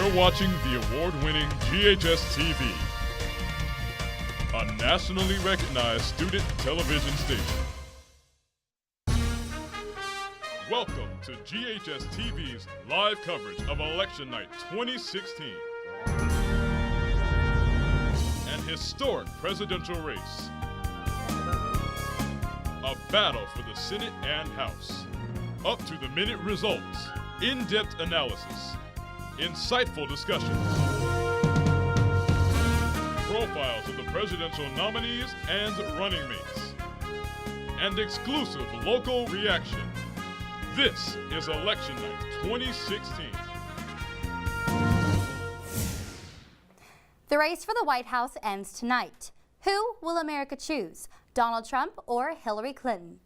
You're watching the award-winning GHS-TV, a nationally recognized student television station. Welcome to GHS-TV's live coverage of Election Night 2016, an historic presidential race, a battle for the Senate and House, up-to-the-minute results, in-depth analysis, insightful discussions, profiles of the presidential nominees and running mates, and exclusive local reaction. This is Election Night 2016. The race for the White House ends tonight. Who will America choose, Donald Trump or Hillary Clinton?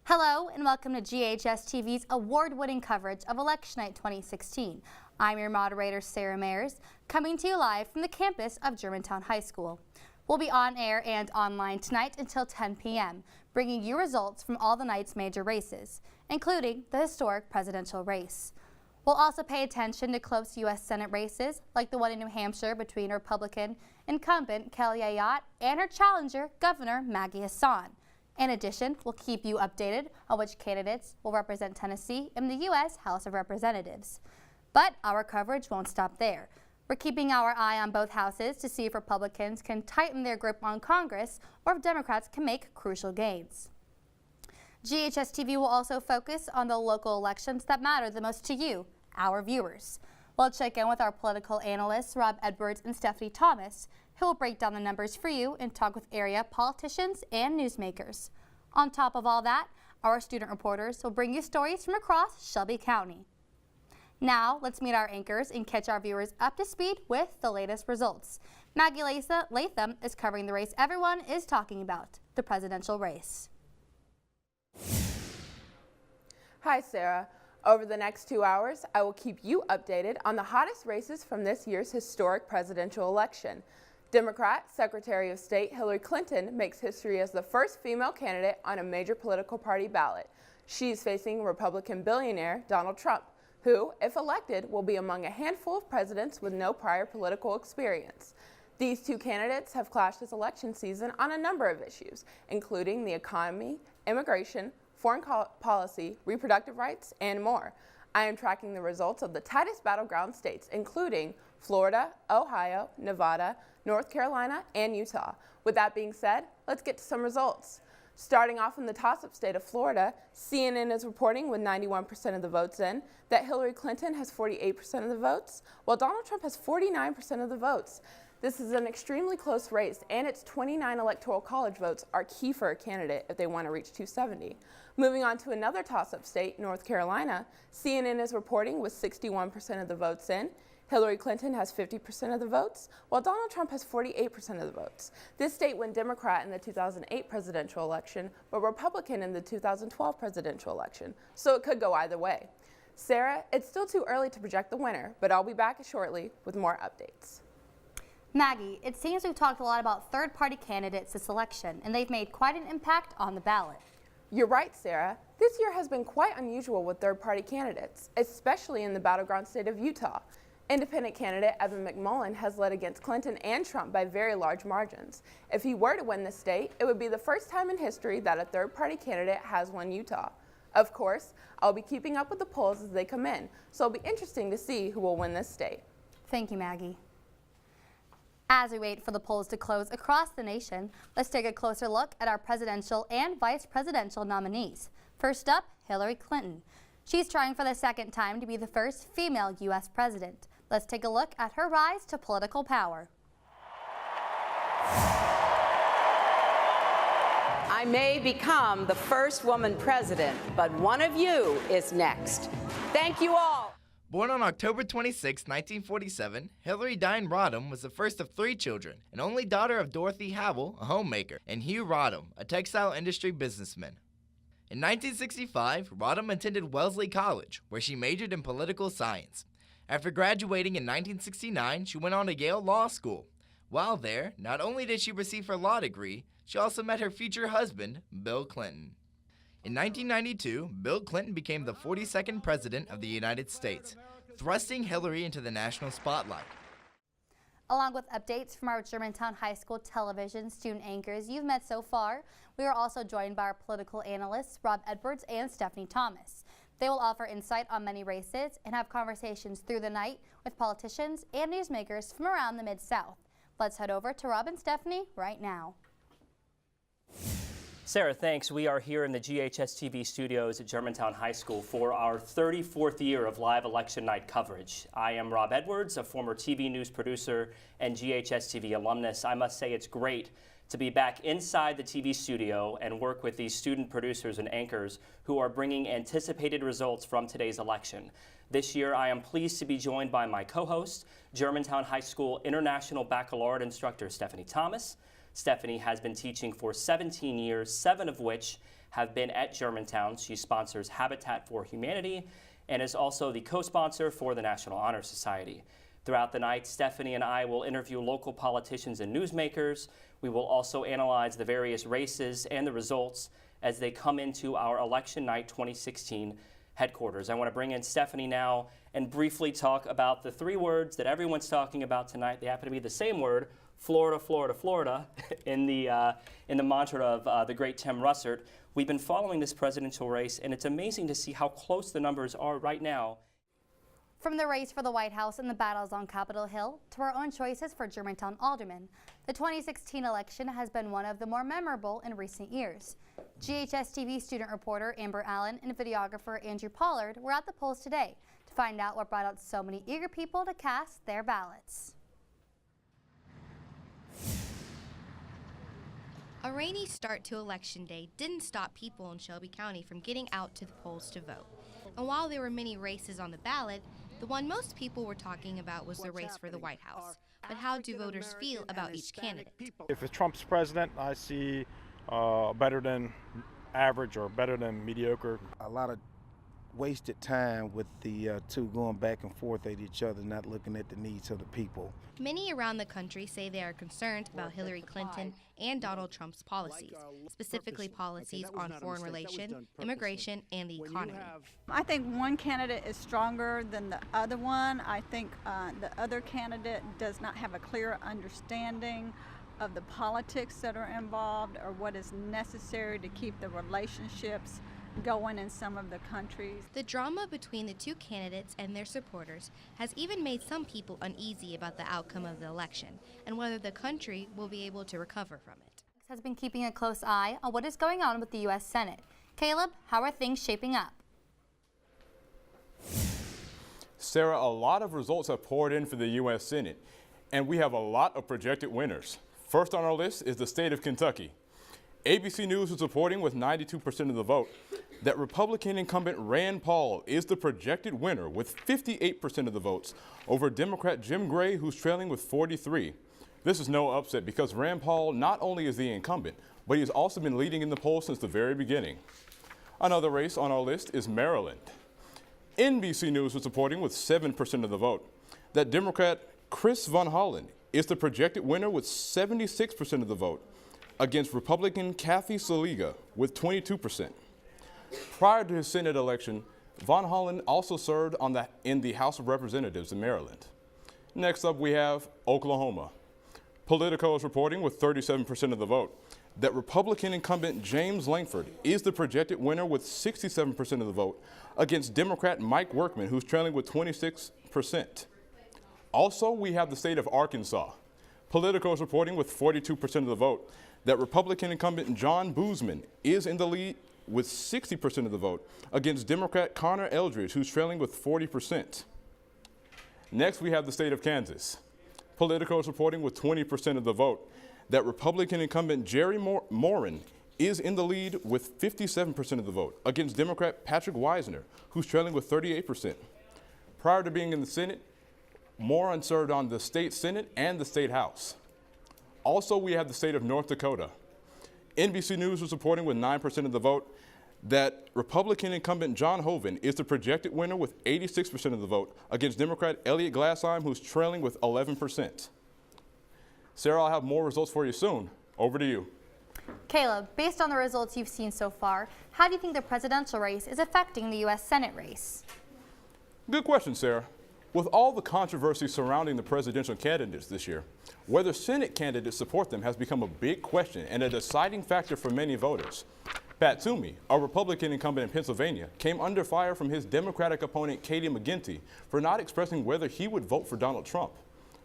Hello and welcome to GHS-TV's award-winning coverage of Election Night 2016. I'm your moderator, Sarah Mayers, coming to you live from the campus of Germantown High School. We'll be on air and online tonight until 10 p.m., bringing you results from all the night's major races, including the historic presidential race. We'll also pay attention to close U.S. Senate races, like the one in New Hampshire between Republican incumbent Kelly Ayotte and her challenger, Governor Maggie Hassan. In addition, we'll keep you updated on which candidates will represent Tennessee in the U.S. House of Representatives. But our coverage won't stop there. We're keeping our eye on both houses to see if Republicans can tighten their grip on Congress or if Democrats can make crucial gains. GHS-TV will also focus on the local elections that matter the most to you, our viewers. We'll check in with our political analysts, Rob Edwards and Stephanie Thomas, who will break down the numbers for you and talk with area politicians and newsmakers. On top of all that, our student reporters will bring you stories from across Shelby County. Now, let's meet our anchors and catch our viewers up to speed with the latest results. Maggie Latham is covering the race everyone is talking about, the presidential race. Hi, Sarah. Over the next 2 hours, I will keep you updated on the hottest races from this year's historic presidential election. Democrat Secretary of State Hillary Clinton makes history as the first female candidate on a major political party ballot. She's facing Republican billionaire Donald Trump, who, if elected, will be among a handful of presidents with no prior political experience. These two candidates have clashed this election season on a number of issues, including the economy, immigration, foreign policy, reproductive rights, and more. I am tracking the results of the tightest battleground states, including Florida, Ohio, Nevada, North Carolina, and Utah. With that being said, let's get to some results. Starting off in the toss-up state of Florida, CNN is reporting with 91% of the votes in that Hillary Clinton has 48% of the votes, while Donald Trump has 49% of the votes. This is an extremely close race, and its 29 electoral college votes are key for a candidate if they want to reach 270. Moving on to another toss-up state, North Carolina, CNN is reporting with 61% of the votes in. Hillary Clinton has 50% of the votes, while Donald Trump has 48% of the votes. This state went Democrat in the 2008 presidential election, but Republican in the 2012 presidential election, so it could go either way. Sarah, it's still too early to project the winner, but I'll be back shortly with more updates. Maggie, it seems we've talked a lot about third-party candidates this election, and they've made quite an impact on the ballot. You're right, Sarah. This year has been quite unusual with third-party candidates, especially in the battleground state of Utah. Independent candidate Evan McMullin has led against Clinton and Trump by very large margins. If he were to win the state, it would be the first time in history that a third-party candidate has won Utah. Of course, I'll be keeping up with the polls as they come in, so it'll be interesting to see who will win this state. Thank you, Maggie. As we wait for the polls to close across the nation, let's take a closer look at our presidential and vice presidential nominees. First up, Hillary Clinton. She's trying for the second time to be the first female U.S. president. Let's take a look at her rise to political power. I may become the first woman president, but one of you is next. Thank you all. Born on October 26, 1947, Hillary Dine Rodham was the first of 3 children, and only daughter of Dorothy Howell, a homemaker, and Hugh Rodham, a textile industry businessman. In 1965, Rodham attended Wellesley College, where she majored in political science. After graduating in 1969, she went on to Yale Law School. While there, not only did she receive her law degree, she also met her future husband, Bill Clinton. In 1992, Bill Clinton became the 42nd President of the United States. thrusting Hillary into the national spotlight. Along with updates from our Germantown High School television student anchors you've met so far, we are also joined by our political analysts, Rob Edwards and Stephanie Thomas. They will offer insight on many races and have conversations through the night with politicians and newsmakers from around the Mid-South. Let's head over to Rob and Stephanie right now. Sarah, thanks. We are here in the GHS-TV studios at Germantown High School for our 34th year of live election night coverage. I am Rob Edwards, a former TV news producer and GHS-TV alumnus. I must say it's great to be back inside the TV studio and work with these student producers and anchors who are bringing anticipated results from today's election. This year, I am pleased to be joined by my co-host, Germantown High School International Baccalaureate instructor Stephanie Thomas. Stephanie has been teaching for 17 years, 7 of which have been at Germantown. She sponsors Habitat for Humanity and is also the co-sponsor for the National Honor Society. Throughout the night, Stephanie and I will interview local politicians and newsmakers. We will also analyze the various races and the results as they come into our Election Night 2016 headquarters. I want to bring in Stephanie now and briefly talk about the 3 words that everyone's talking about tonight. They happen to be the same word, Florida, Florida, Florida, in the mantra of the great Tim Russert. We've been following this presidential race, and it's amazing to see how close the numbers are right now. From the race for the White House and the battles on Capitol Hill to our own choices for Germantown aldermen, the 2016 election has been one of the more memorable in recent years. GHS-TV student reporter Amber Allen and videographer Andrew Pollard were at the polls today to find out what brought out so many eager people to cast their ballots. A rainy start to Election Day didn't stop people in Shelby County from getting out to the polls to vote. And while there were many races on the ballot, the one most people were talking about was the race for the White House. But how do voters feel about each candidate? If it's Trump's president, I see better than average or better than mediocre. A lot of wasted time with the 2 going back and forth at each other, not looking at the needs of the people. Many around the country say they are concerned about Hillary Clinton and Donald Trump's policies, specifically policies on foreign relations, immigration, and the economy. I think one candidate is stronger than the other one. I think the other candidate does not have a clear understanding of the politics that are involved or what is necessary to keep the relationships going in some of the countries. The drama between the 2 candidates and their supporters has even made some people uneasy about the outcome of the election and whether the country will be able to recover from it. Has been keeping a close eye on what is going on with the U.S. Senate. Caleb, how are things shaping up? Sarah, a lot of results have poured in for the U.S. Senate, and we have a lot of projected winners. First on our list is the state of Kentucky. ABC News is reporting with 92% of the vote that Republican incumbent Rand Paul is the projected winner with 58% of the votes over Democrat Jim Gray, who's trailing with 43. This is no upset because Rand Paul not only is the incumbent, but he's also been leading in the polls since the very beginning. Another race on our list is Maryland. NBC News is reporting with 7% of the vote that Democrat Chris Van Hollen is the projected winner with 76% of the vote against Republican Kathy Saliga with 22%. Prior to his Senate election, Van Hollen also served in the House of Representatives in Maryland. Next up, we have Oklahoma. Politico is reporting with 37% of the vote that Republican incumbent James Langford is the projected winner with 67% of the vote against Democrat Mike Workman, who's trailing with 26%. Also, we have the state of Arkansas. Politico is reporting with 42% of the vote that Republican incumbent John Boozman is in the lead with 60% of the vote against Democrat Connor Eldridge, who's trailing with 40%. Next, we have the state of Kansas. Politico is reporting with 20% of the vote that Republican incumbent Jerry Morin is in the lead with 57% of the vote against Democrat Patrick Wisner, who's trailing with 38%. Prior to being in the Senate, Morin served on the state Senate and the state House. Also, we have the state of North Dakota. NBC News was reporting with 9% of the vote that Republican incumbent John Hoeven is the projected winner with 86% of the vote against Democrat Elliot Glassheim, who's trailing with 11%. Sarah, I'll have more results for you soon. Over to you. Caleb, based on the results you've seen so far, how do you think the presidential race is affecting the U.S. Senate race? Good question, Sarah. With all the controversy surrounding the presidential candidates this year, whether Senate candidates support them has become a big question and a deciding factor for many voters. Pat Toomey, a Republican incumbent in Pennsylvania, came under fire from his Democratic opponent Katie McGinty for not expressing whether he would vote for Donald Trump.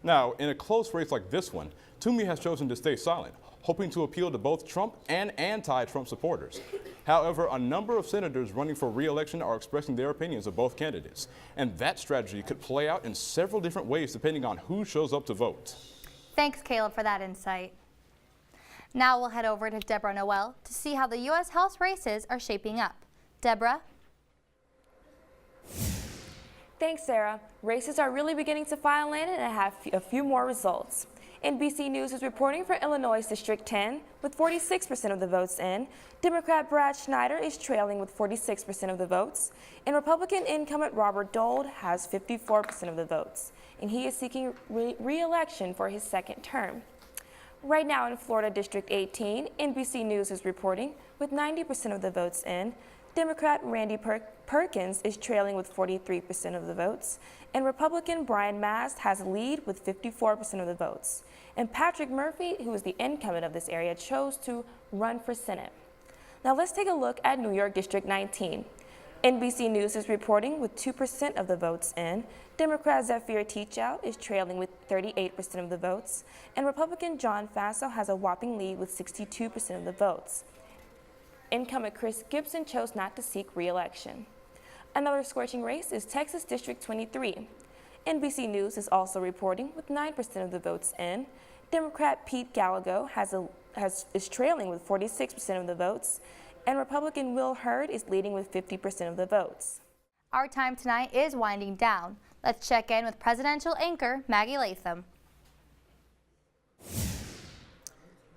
Now, in a close race like this one, Toomey has chosen to stay silent, hoping to appeal to both Trump and anti-Trump supporters. However, a number of senators running for re-election are expressing their opinions of both candidates, and that strategy could play out in several different ways depending on who shows up to vote. Thanks, Caleb, for that insight. Now we'll head over to Deborah Noel to see how the U.S. House races are shaping up. Deborah? Thanks, Sarah. Races are really beginning to file in, and I have a few more results. NBC News is reporting for Illinois District 10 with 46% of the votes in. Democrat Brad Schneider is trailing with 46% of the votes. And Republican incumbent Robert Dole has 54% of the votes. And he is seeking re-election for his second term. Right now in Florida District 18, NBC News is reporting with 90% of the votes in. Democrat Randy Perkins is trailing with 43% of the votes, and Republican Brian Mast has a lead with 54% of the votes. And Patrick Murphy, who is the incumbent of this area, chose to run for Senate. Now let's take a look at New York District 19. NBC News is reporting with 2% of the votes in. Democrat Zephyr Teachout is trailing with 38% of the votes, and Republican John Faso has a whopping lead with 62% of the votes. Incumbent Chris Gibson chose not to seek re-election. Another scorching race is Texas District 23. NBC News is also reporting with 9% of the votes in. Democrat Pete Gallego is trailing with 46% of the votes, and Republican Will Hurd is leading with 50% of the votes. Our time tonight is winding down. Let's check in with presidential anchor Maggie Latham.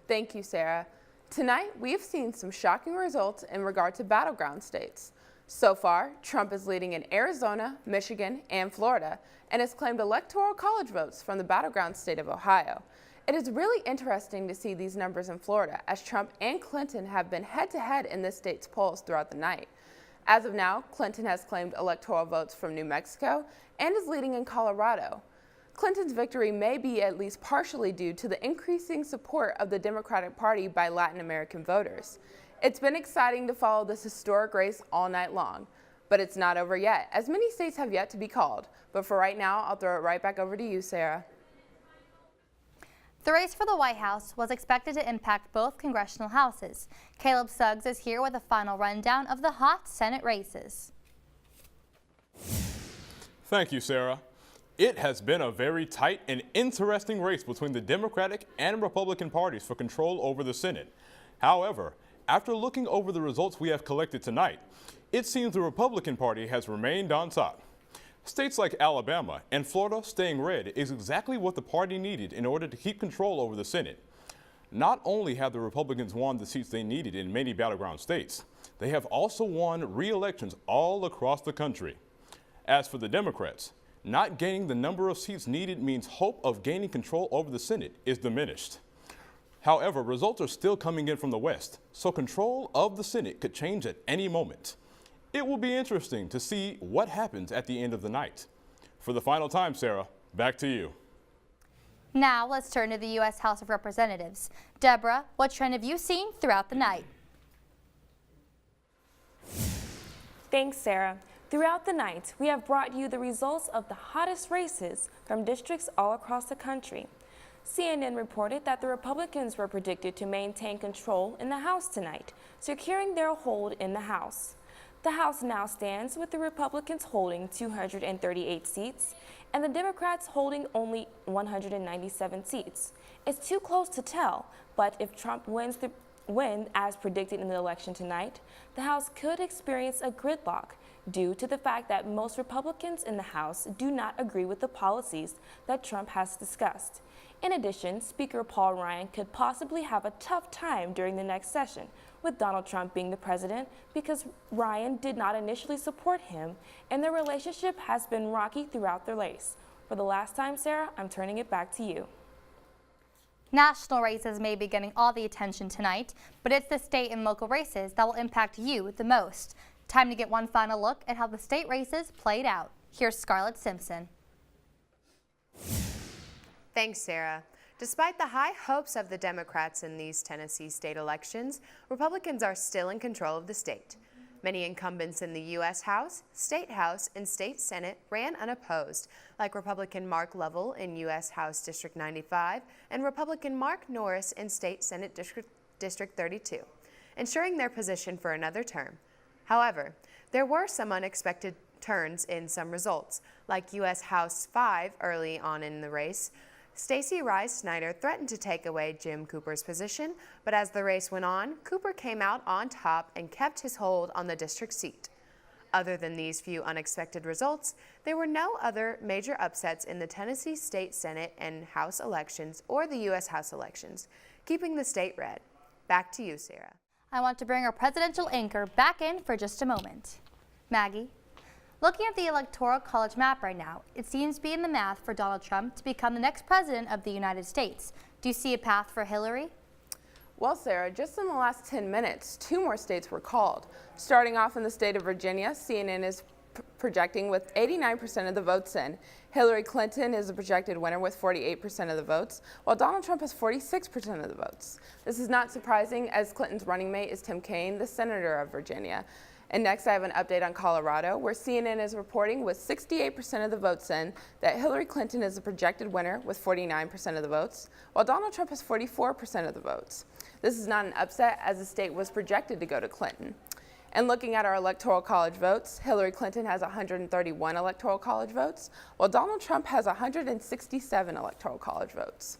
Thank you, Sarah. Tonight, we've seen some shocking results in regard to battleground states. So far, Trump is leading in Arizona, Michigan, and Florida, and has claimed electoral college votes from the battleground state of Ohio. It is really interesting to see these numbers in Florida, as Trump and Clinton have been head-to-head in this state's polls throughout the night. As of now, Clinton has claimed electoral votes from New Mexico and is leading in Colorado. Clinton's victory may be at least partially due to the increasing support of the Democratic Party by Latin American voters. It's been exciting to follow this historic race all night long, but it's not over yet, as many states have yet to be called. But for right now, I'll throw it right back over to you, Sarah. The race for the White House was expected to impact both congressional houses. Caleb Suggs is here with a final rundown of the hot Senate races. Thank you, Sarah. It has been a very tight and interesting race between the Democratic and Republican parties for control over the Senate. However, after looking over the results we have collected tonight, it seems the Republican Party has remained on top. States like Alabama and Florida staying red is exactly what the party needed in order to keep control over the Senate. Not only have the Republicans won the seats they needed in many battleground states, they have also won re-elections all across the country. As for the Democrats, not gaining the number of seats needed means hope of gaining control over the Senate is diminished. However, results are still coming in from the West, so control of the Senate could change at any moment. It will be interesting to see what happens at the end of the night. For the final time, Sarah, back to you. Now let's turn to the U.S. House of Representatives. Deborah, what trend have you seen throughout the night? Thanks, Sarah. Throughout the night, we have brought you the results of the hottest races from districts all across the country. CNN reported that the Republicans were predicted to maintain control in the House tonight, securing their hold in the House. The House now stands with the Republicans holding 238 seats and the Democrats holding only 197 seats. It's too close to tell, but if Trump wins as predicted in the election tonight, the House could experience a gridlock due to the fact that most Republicans in the House do not agree with the policies that Trump has discussed. In addition, Speaker Paul Ryan could possibly have a tough time during the next session, with Donald Trump being the president, because Ryan did not initially support him, and their relationship has been rocky throughout the race. For the last time, Sarah, I'm turning it back to you. National races may be getting all the attention tonight, but it's the state and local races that will impact you the most. Time to get one final look at how the state races played out. Here's Scarlett Simpson. Thanks, Sarah. Despite the high hopes of the Democrats in these Tennessee state elections, Republicans are still in control of the state. Many incumbents in the U.S. House, State House, and State Senate ran unopposed, like Republican Mark Lovell in U.S. House District 95 and Republican Mark Norris in State Senate District 32, ensuring their position for another term. However, there were some unexpected turns in some results, like U.S. House 5 early on in the race. Stacey Rice Snyder threatened to take away Jim Cooper's position, but as the race went on, Cooper came out on top and kept his hold on the district seat. Other than these few unexpected results, there were no other major upsets in the Tennessee State Senate and House elections or the U.S. House elections, keeping the state red. Back to you, Sarah. I want to bring our presidential anchor back in for just a moment. Maggie? Looking at the Electoral College map right now, it seems to be in the math for Donald Trump to become the next president of the United States. Do you see a path for Hillary? Well, Sarah, just in the last 10 minutes, 2 more states were called. Starting off in the state of Virginia, CNN is projecting with 89% of the votes in. Hillary Clinton is a projected winner with 48% of the votes, while Donald Trump has 46% of the votes. This is not surprising, as Clinton's running mate is Tim Kaine, the senator of Virginia. And next I have an update on Colorado, where CNN is reporting with 68% of the votes in that Hillary Clinton is a projected winner with 49% of the votes, while Donald Trump has 44% of the votes. This is not an upset, as the state was projected to go to Clinton. And looking at our Electoral College votes, Hillary Clinton has 131 Electoral College votes, while Donald Trump has 167 Electoral College votes.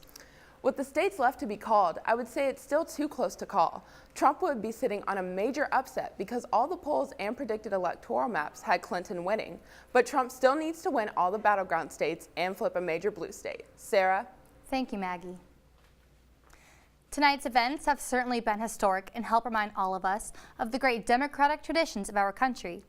With the states left to be called, I would say it's still too close to call. Trump would be sitting on a major upset because all the polls and predicted electoral maps had Clinton winning. But Trump still needs to win all the battleground states and flip a major blue state. Sarah? Thank you, Maggie. Tonight's events have certainly been historic and help remind all of us of the great democratic traditions of our country.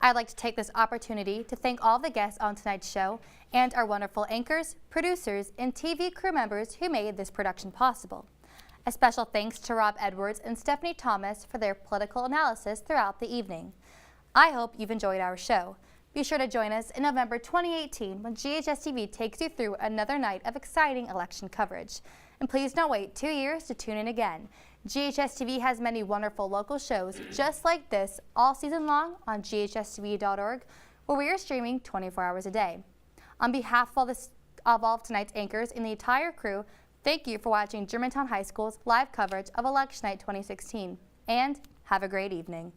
I'd like to take this opportunity to thank all the guests on tonight's show and our wonderful anchors, producers, and TV crew members who made this production possible. A special thanks to Rob Edwards and Stephanie Thomas for their political analysis throughout the evening. I hope you've enjoyed our show. Be sure to join us in November 2018 when GHS-TV takes you through another night of exciting election coverage. And please don't wait 2 years to tune in again. GHS-TV has many wonderful local shows just like this all season long on ghstv.org, where we are streaming 24 hours a day. On behalf of all of tonight's anchors and the entire crew, thank you for watching Germantown High School's live coverage of Election Night 2016, and have a great evening.